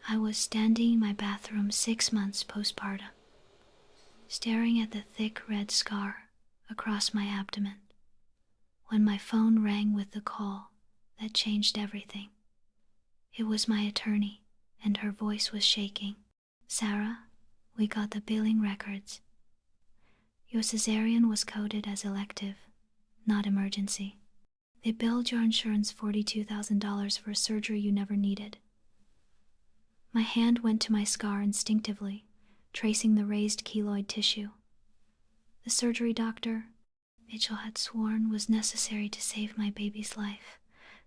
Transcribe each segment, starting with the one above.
I was standing in my bathroom 6 months postpartum, staring at the thick red scar across my abdomen, when my phone rang with the call that changed everything. It was my attorney, and her voice was shaking. "Sarah, we got the billing records. Your cesarean was coded as elective, not emergency. They billed your insurance $42,000 for a surgery you never needed." My hand went to my scar instinctively, tracing the raised keloid tissue. The surgery doctor, Mitchell had sworn was necessary to save my baby's life,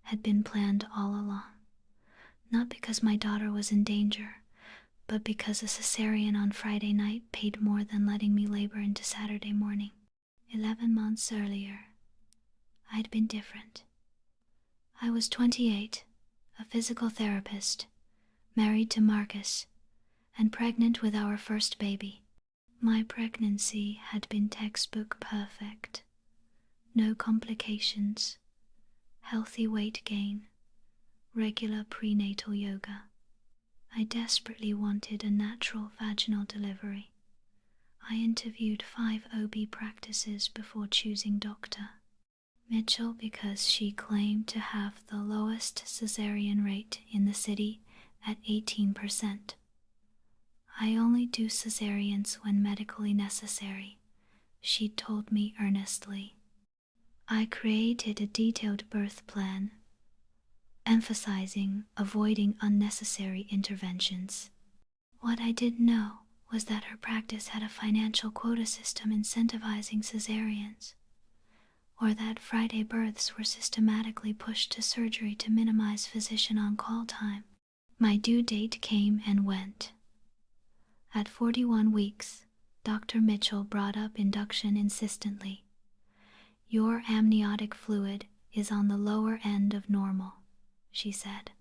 had been planned all along. Not because my daughter was in danger, but because a cesarean on Friday night paid more than letting me labor into Saturday morning. 11 months earlier, I'd been different. I was 28, a physical therapist, married to Marcus, and pregnant with our first baby. My pregnancy had been textbook perfect. No complications, healthy weight gain, regular prenatal yoga. I desperately wanted a natural vaginal delivery. I interviewed 5 OB practices before choosing Dr. Mitchell because she claimed to have the lowest cesarean rate in the city at 18%. "I only do cesareans when medically necessary," she told me earnestly. I created a detailed birth plan, emphasizing avoiding unnecessary interventions. What I didn't know was that her practice had a financial quota system incentivizing cesareans, or that Friday births were systematically pushed to surgery to minimize physician on-call time. My due date came and went. At 41 weeks, Dr. Mitchell brought up induction insistently. "Your amniotic fluid is on the lower end of normal," she said.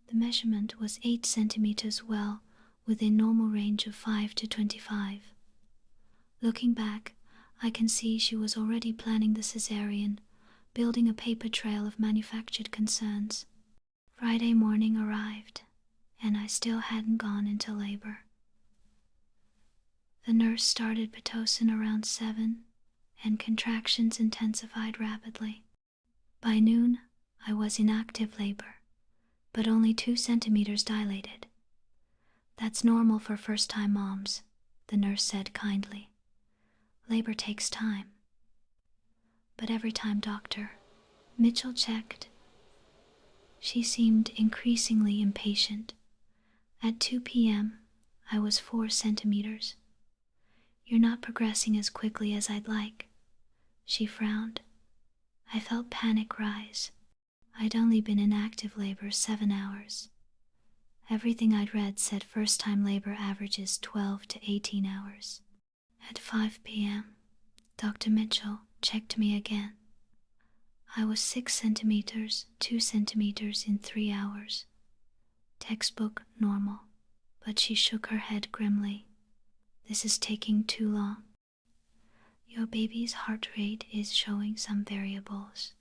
The measurement was 8 centimeters, well within normal range of 5 to 25. Looking back, I can see she was already planning the cesarean, building a paper trail of manufactured concerns. Friday morning arrived, and I still hadn't gone into labor. The nurse started Pitocin around 7, and contractions intensified rapidly. By noon, I was in active labor, but only 2 centimeters dilated. "That's normal for first-time moms," the nurse said kindly. "Labor takes time." But every time Dr. Mitchell checked, she seemed increasingly impatient. At 2 p.m., I was 4 centimeters. "You're not progressing as quickly as I'd like." She frowned. I felt panic rise. I'd only been in active labor 7 hours. Everything I'd read said first-time labor averages 12 to 18 hours. At 5 p.m., Dr. Mitchell checked me again. I was 6 centimeters, 2 centimeters in 3 hours. Textbook normal, but she shook her head grimly. "This is taking too long. Your baby's heart rate is showing some variables."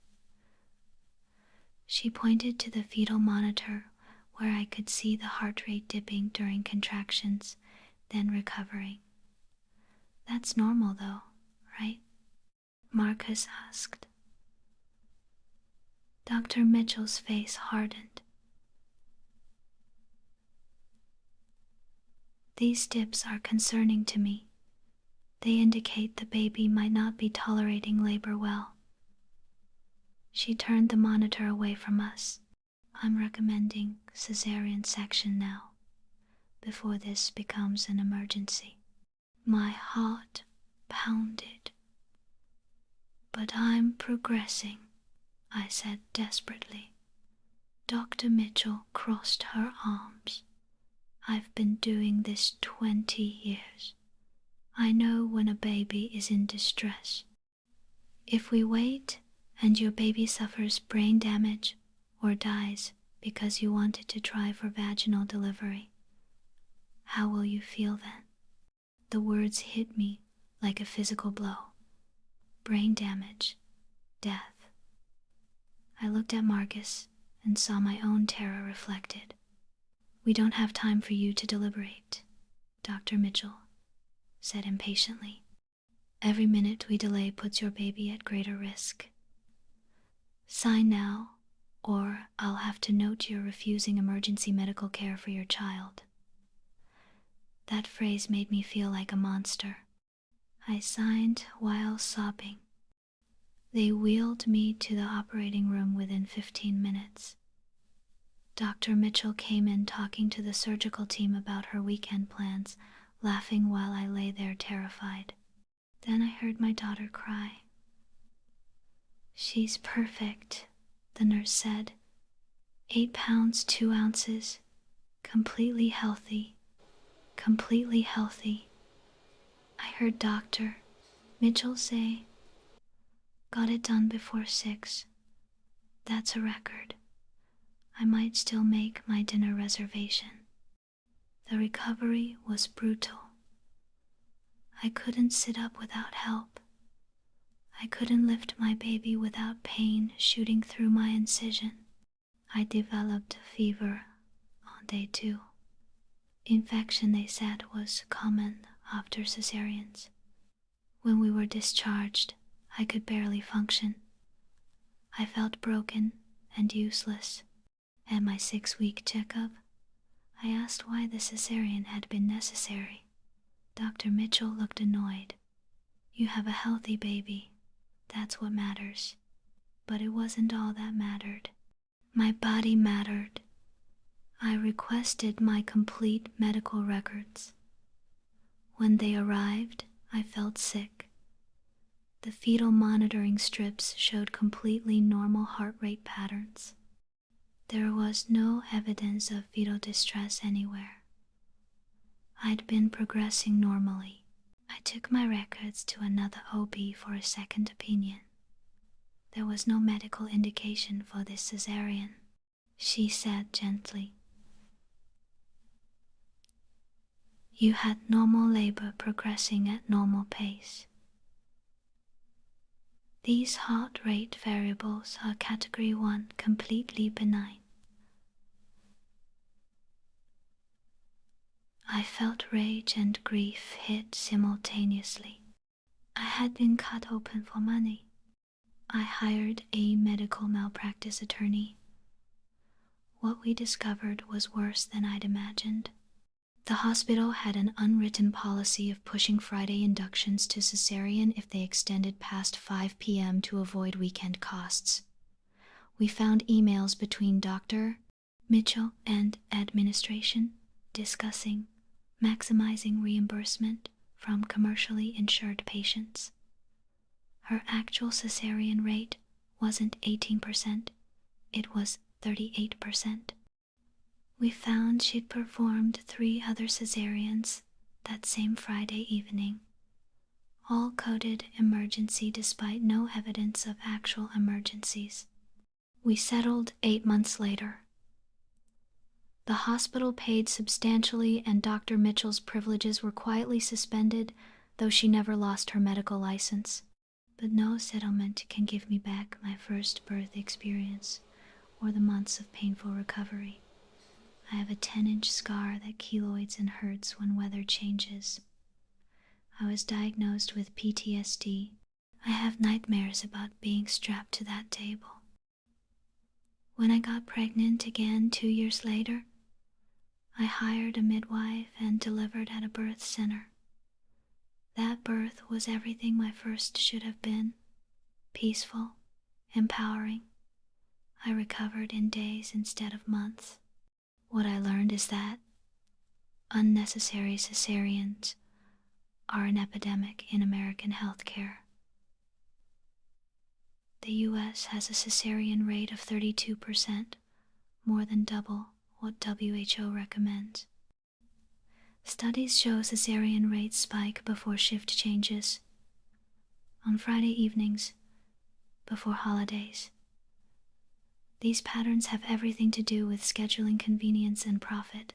She pointed to the fetal monitor where I could see the heart rate dipping during contractions, then recovering. "That's normal though, right?" Marcus asked. Dr. Mitchell's face hardened. "These dips are concerning to me. They indicate the baby might not be tolerating labor well." She turned the monitor away from us. "I'm recommending cesarean section now, before this becomes an emergency." My heart pounded. "But I'm progressing," I said desperately. Dr. Mitchell crossed her arms. "I've been doing this 20 years. I know when a baby is in distress. If we wait and your baby suffers brain damage or dies because you wanted to try for vaginal delivery, how will you feel then?" The words hit me like a physical blow. Brain damage, death. I looked at Marcus and saw my own terror reflected. "We don't have time for you to deliberate," Dr. Mitchell said impatiently. "Every minute we delay puts your baby at greater risk. Sign now, or I'll have to note you're refusing emergency medical care for your child." That phrase made me feel like a monster. I signed while sobbing. They wheeled me to the operating room within 15 minutes. Dr. Mitchell came in talking to the surgical team about her weekend plans, laughing while I lay there terrified. Then I heard my daughter cry. "She's perfect," the nurse said. 8 pounds, 2 ounces. Completely healthy. Completely healthy. I heard Dr. Mitchell say, "Got it done before 6. That's a record. I might still make my dinner reservation." The recovery was brutal. I couldn't sit up without help. I couldn't lift my baby without pain shooting through my incision. I developed fever on day 2. Infection, they said, was common after cesareans. When we were discharged, I could barely function. I felt broken and useless. At my 6-week checkup, I asked why the cesarean had been necessary. Dr. Mitchell looked annoyed. "You have a healthy baby. That's what matters." But it wasn't all that mattered. My body mattered. I requested my complete medical records. When they arrived, I felt sick. The fetal monitoring strips showed completely normal heart rate patterns. There was no evidence of fetal distress anywhere. I'd been progressing normally. I took my records to another OB for a second opinion. There was no medical indication for this cesarean, she said gently. "You had normal labor progressing at normal pace. These heart rate variables are category 1, completely benign." I felt rage and grief hit simultaneously. I had been cut open for money. I hired a medical malpractice attorney. What we discovered was worse than I'd imagined. The hospital had an unwritten policy of pushing Friday inductions to cesarean if they extended past 5 p.m. to avoid weekend costs. We found emails between Dr. Mitchell and administration discussing maximizing reimbursement from commercially insured patients. Her actual cesarean rate wasn't 18%, it was 38%. We found she'd performed 3 other cesareans that same Friday evening, all coded emergency despite no evidence of actual emergencies. We settled 8 months later. The hospital paid substantially and Dr. Mitchell's privileges were quietly suspended, though she never lost her medical license. But no settlement can give me back my first birth experience or the months of painful recovery. I have a 10-inch scar that keloids and hurts when weather changes. I was diagnosed with PTSD. I have nightmares about being strapped to that table. When I got pregnant again 2 years later, I hired a midwife and delivered at a birth center. That birth was everything my first should have been. Peaceful, empowering. I recovered in days instead of months. What I learned is that unnecessary cesareans are an epidemic in American healthcare. The U.S. has a cesarean rate of 32%, more than double what WHO recommends. Studies show cesarean rates spike before shift changes, on Friday evenings, before holidays. These patterns have everything to do with scheduling convenience and profit.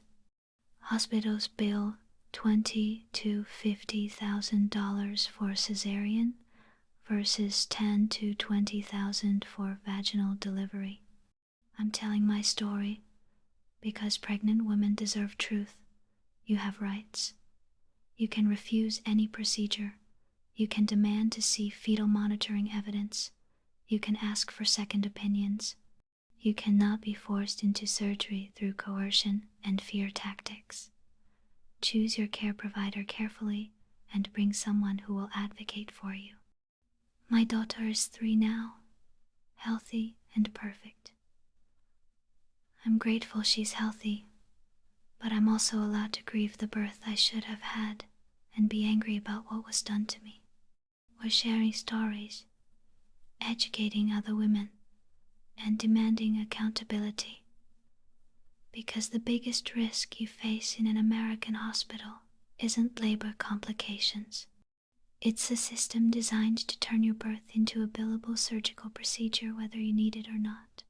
Hospitals bill $20,000 to $50,000 for cesarean versus $10,000 to $20,000 for vaginal delivery. I'm telling my story Because pregnant women deserve truth, you have rights. You can refuse any procedure. You can demand to see fetal monitoring evidence. You can ask for second opinions. You cannot be forced into surgery through coercion and fear tactics. Choose your care provider carefully and bring someone who will advocate for you. My daughter is 3 now, healthy and perfect. I'm grateful she's healthy, but I'm also allowed to grieve the birth I should have had and be angry about what was done to me. We're sharing stories, educating other women, and demanding accountability. Because the biggest risk you face in an American hospital isn't labor complications. It's a system designed to turn your birth into a billable surgical procedure whether you need it or not.